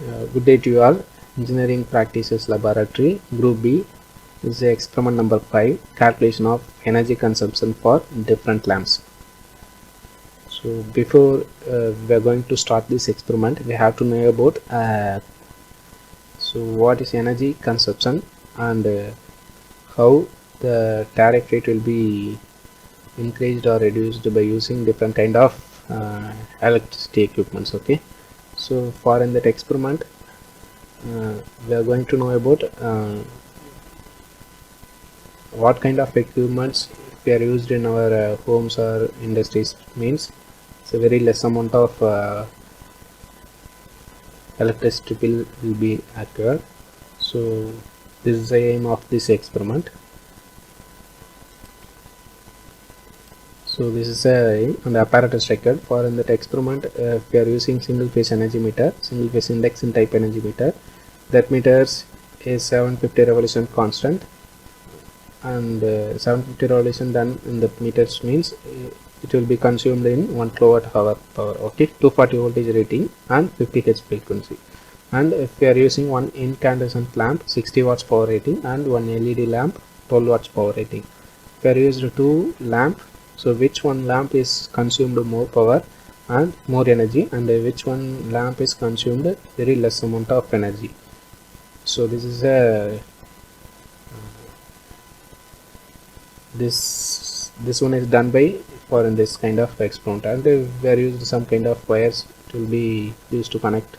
Good day to you all. Engineering Practices Laboratory Group B is experiment number 5, calculation of energy consumption for different lamps. So before we are going to start this experiment, we have to know about what is energy consumption and how the tariff rate will be increased or reduced by using different kind of electricity equipments. Okay, so for in that experiment we are going to know about what kind of equipments we are used in our homes or industries. Means it's a very less amount of electricity bill will be occurred. So this is the aim of this experiment. So this is an apparatus record for in that experiment. We are using single phase energy meter, single phase induction type energy meter. That meters is 750 revolution constant, and 750 revolution done in the meters means it will be consumed in 1 kilowatt hour power. Okay, 240 voltage rating and 50 Hz frequency. And if we are using one incandescent lamp, 60 watts power rating, and one LED lamp, 12 watts power rating. If we are used two lamp, so which one lamp is consumed more power and more energy, and which one lamp is consumed very less amount of energy. So this is a this one is done by for in this kind of experiment, and we are used some kind of wires. It will be used to connect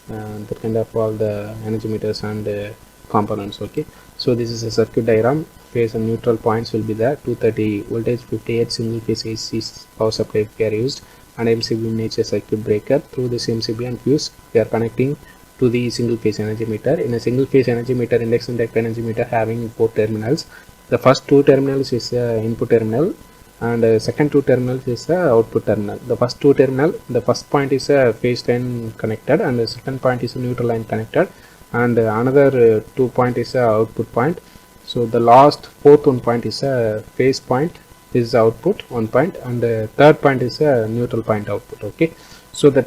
that kind of all the energy meters and components. Okay, so this is a circuit diagram. Phase and neutral points will be there. 230 voltage, 58 single phase AC power supply we are used, and MCB miniature circuit breaker. Through this MCB and fuse we are connecting to the single phase energy meter. In a single phase energy meter, induction type energy meter having 4 terminals. The first 2 terminals is input terminal, and second 2 terminals is output terminal. The first 2 terminal, the first point is a phase line connected, and the second point is a neutral line connected, and another 2 point is a output point. So the last fourth one point is a phase point, is output 1 point, and the third point is a neutral point output. Okay, so the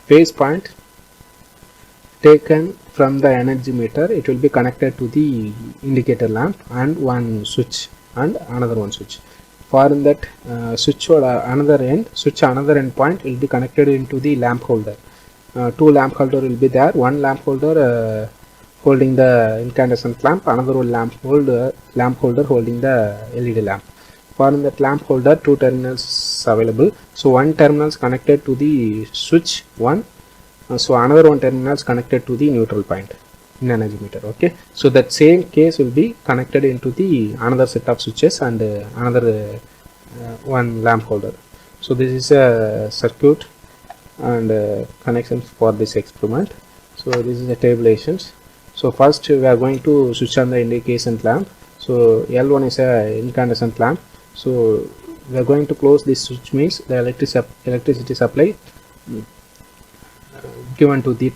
phase point taken from the energy meter, it will be connected to the indicator lamp and one switch and another one switch. For that switch or another end point will be connected into the lamp holder. 2 lamp holder will be there. One lamp holder holding the incandescent lamp, another one lamp holder holding the LED lamp. For that lamp holder, 2 terminals available. So one terminal is connected to the switch 1. So another one terminal is connected to the neutral point in energy meter. Okay, so that same case will be connected into the another set of switches and another one lamp holder. So this is a circuit and connections for this experiment. So this is the tabulations. So first we are going to switch on the incandescent lamp. So L1 is a incandescent lamp. So we are going to close this switch, means the electricity supply given to the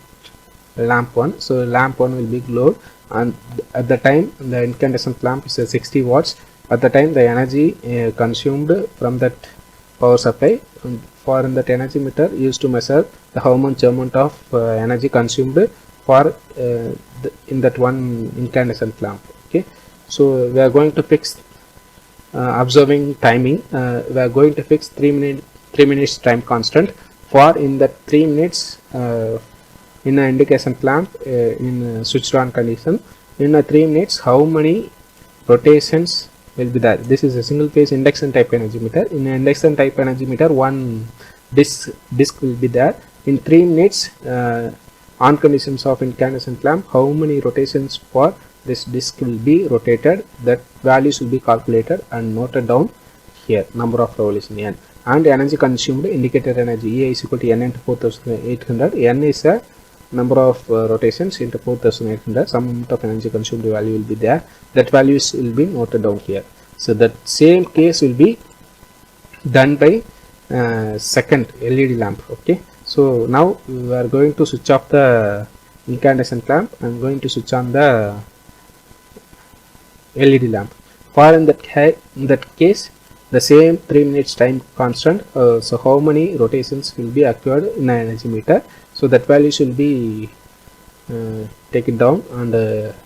lamp 1. So lamp 1 will be glowed, and at the time the incandescent lamp is 60 watts. At the time the energy consumed from that power supply, for in that energy meter used to measure the how much amount of energy consumed for in that one incandescent lamp. Okay, so we are going to fix observing timing. We are going to fix 3 minutes time constant. For in that 3 minutes in an incandescent lamp in switched on condition, in a 3 minutes how many rotations will be there. This is a single phase induction type energy meter. In an induction type energy meter, one disc will be there. In 3 minutes on conditions of incandescent lamp, how many rotations for this disc will be rotated, that values will be calculated and noted down here. Number of revolution n, and energy consumed, indicator energy E is equal to n into 4800. N is a number of rotations into 4800. Some amount of energy consumed value will be there. That values will be noted down here. So that same case will be done by second LED lamp. Okay, so now we are going to switch off the incandescent lamp. I am going to switch on the LED lamp. For in that case, the same 3 minutes time constant. So how many rotations will be occurred in an energy meter, so that values will be take it down and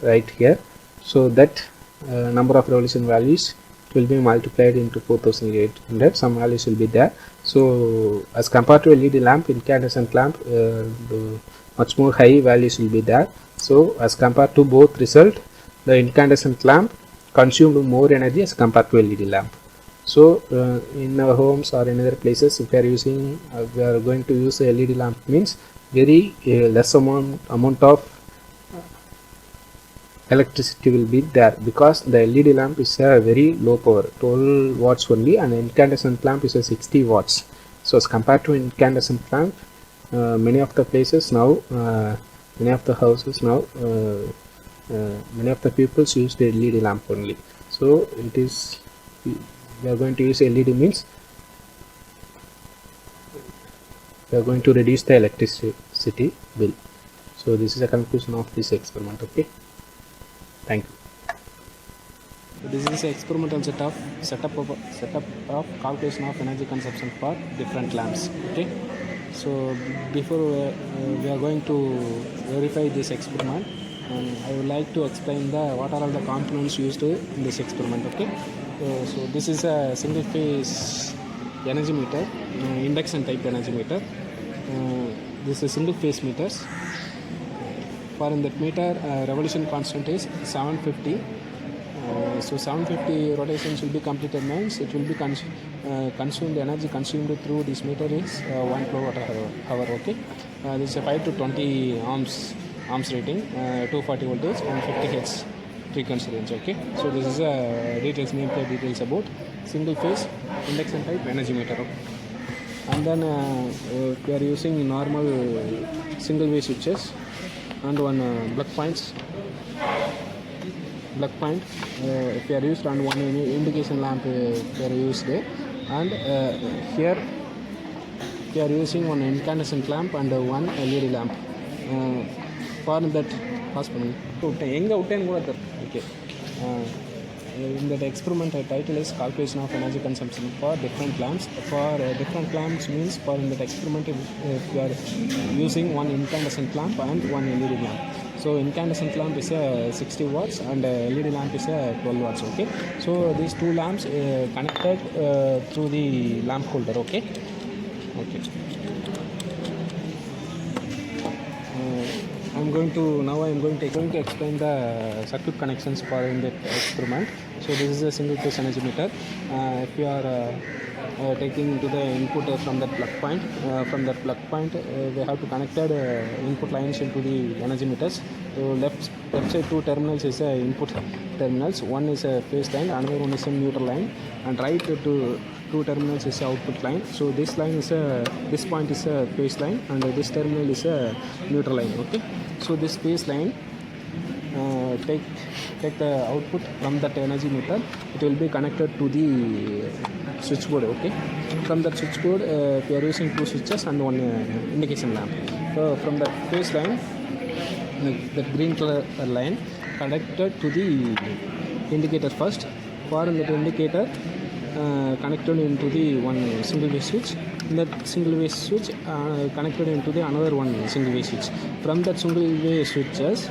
write here, so that number of revolution values will be multiplied into 4800. Some values will be there. So as compared to LED lamp, incandescent lamp, much more high values will be there. So as compared to both result, the incandescent lamp consumed more energy as compared to LED lamp. So in our homes or in other places, if we are using we are going to use a LED lamp, means very less amount of electricity will be there, because the LED lamp is a very low power, 12 watts only, and incandescent lamp is a 60 watts. So as compared to incandescent lamp, many of the places now, many of the houses now, many of the people use the LED lamp only. So it is, we are going to use LED, means we are going to reduce the electricity bill. So this is a conclusion of this experiment. Okay, thank you. So this is an experimental setup of calculation of energy consumption for different lamps. Okay, so before we are going to verify this experiment, I would like to explain what are all the components used in this experiment. Okay, so this is a single phase energy meter, induction type energy meter. This is single phase meters. For in that meter, revolution constant is 750. So 750 rotations will be completed, means it will be consumed, energy consumed through this meter is 1 kilowatt hour. Okay, this is a 5 to 20 ohms rating, 240 voltage and 50 hertz frequency range. Okay, so this is details about single phase induction type energy meter. And then we are using normal single way switches and one plug point if we are used, and one indication lamp we are used there. And here we are using one incandescent lamp and one LED lamp. For that okay. In that experiment, title is calculation of energy consumption for different lamps. For different lamps means, for in that experiment we are using one incandescent lamp and one LED lamp. So incandescent lamp is 60 watts and LED lamp is 12 watts. Okay, so these two lamps connected through the lamp holder. Okay. I am going to explain the circuit connections for in that experiment. So this is a single phase energy meter. If you are taking to the input from that plug point, we have to connected input lines into the energy meters. So left side two terminals is input terminals. One is a phase line, another one is a neutral line, and right to two terminals is output line. So this line is this point is a phase line, and this terminal is a neutral line. Okay, so this phase line take the output from that energy meter. It will be connected to the switchboard. Okay, from that switchboard we are using two switches and one indication lamp. So from that phase line, that green color line connected to the indicator first. For that indicator connected into the one single way switch. That single way switch connected into the another one single way switch. From that single way switches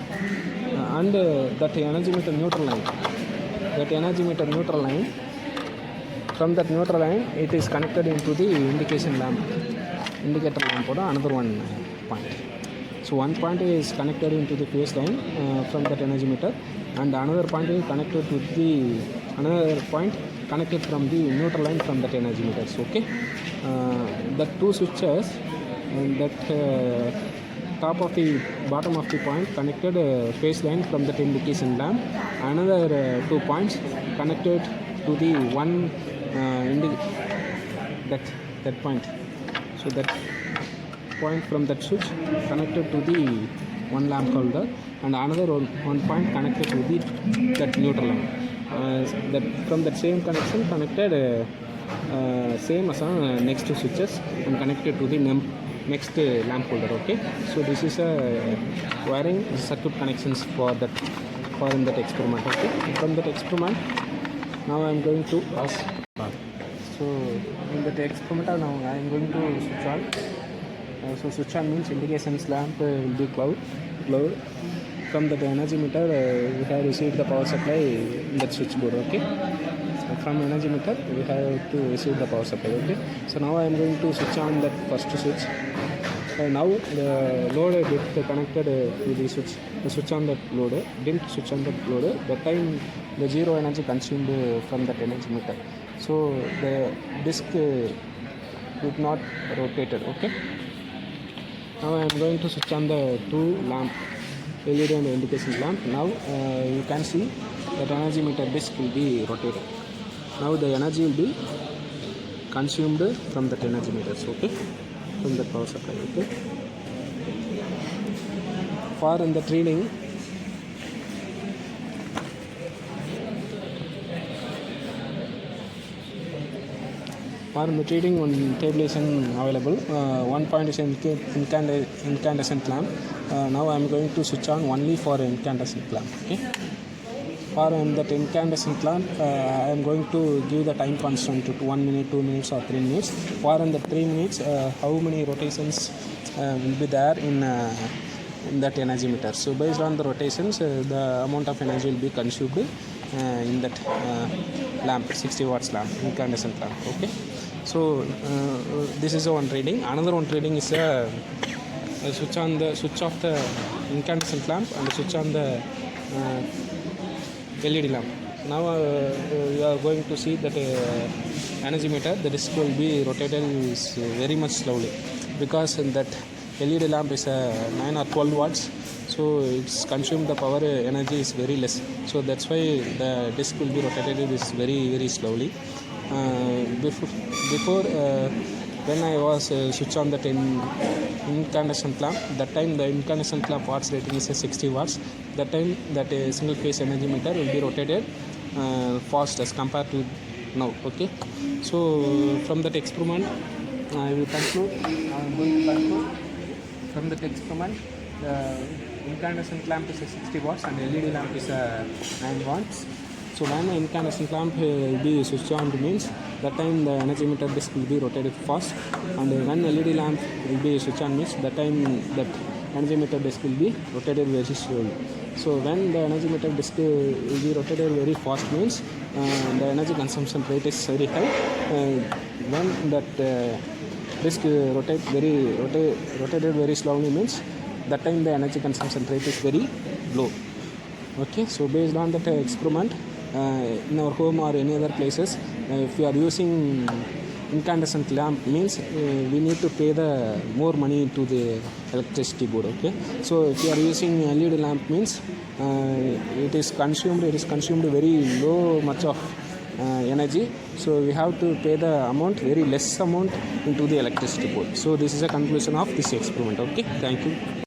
and that energy meter neutral line. From that neutral line, it is connected into the indicator lamp or another one point. So one point is connected into the phase line from that energy meter, and another point is connected to the another point connected from the neutral line from that energy meters. Okay, the two switches and that top of the bottom of the point connected phase line from that indication lamp. Another 2 points connected to the one that point. So that point from that switch connected to the one lamp holder, and another one point connected to the that neutral line. That from that same connection connected same as next two switches and connected to the next lamp holder. Okay, so this is a wiring circuit connections for in that experiment. Okay, from that experiment now I am going to ask. So in that experiment now I am going to switch on So switch on means indications lamp will be glowed. From the energy meter we have received the power supply in that switchboard. Okay, so from energy meter we have to receive the power supply. Okay, so now I am going to switch on that first switch. Now the load bit connected to the switch on that load, didn't switch on that load, that time the zero energy consumed from that energy meter, so the disk did not rotated. Okay, now I am going to switch on the two lamp, LED and indication lamp. Now you can see that energy meter disk will be rotated. Now the energy will be consumed from that energy meters. Okay, from the power supply. Okay, for in the reading one table is available. One point is incandescent lamp. Now I am going to switch on only for incandescent lamp. Okay, for that incandescent lamp I am going to give the time constant to 1 minute, 2 minutes or 3 minutes. For in the 3 minutes how many rotations will be there in that energy meter. So based on the rotations the amount of energy will be consumed in that lamp, 60 watts lamp, incandescent lamp. Okay, so this is one reading. Another one reading is switch off the incandescent lamp and switch on the LED lamp. Now you are going to see that energy meter, the disk will be rotated is very much slowly, because that LED lamp is 9 or 12 watts, so it's consumed the power energy is very less, so that's why the disk will be rotated is very slowly. Before when I was switch on that incandescent lamp, that time the incandescent lamp watts rating is 60 watts. That time that single phase energy meter will be rotated fast as compared to now. Okay, so from that experiment I will conclude. I am going to conclude from that experiment. The incandescent lamp is 60 watts and LED lamp is 9 watts. So when the incandescent lamp will be switched on means that time the energy meter disk will be rotated fast, and when LED lamp will be switched on means that time that energy meter disk will be rotated very slowly. So when the energy meter disk will be rotated very fast means the energy consumption rate is very high. When that disk rotated very slowly means that time the energy consumption rate is very low. Okay, so based on that experiment in our home or any other places, if you are using incandescent lamp means we need to pay the more money to the electricity board. Okay, so if you are using LED lamp means it is consumed very low much of energy, so we have to pay the amount very less amount into the electricity board. So this is a conclusion of this experiment. Okay, thank you.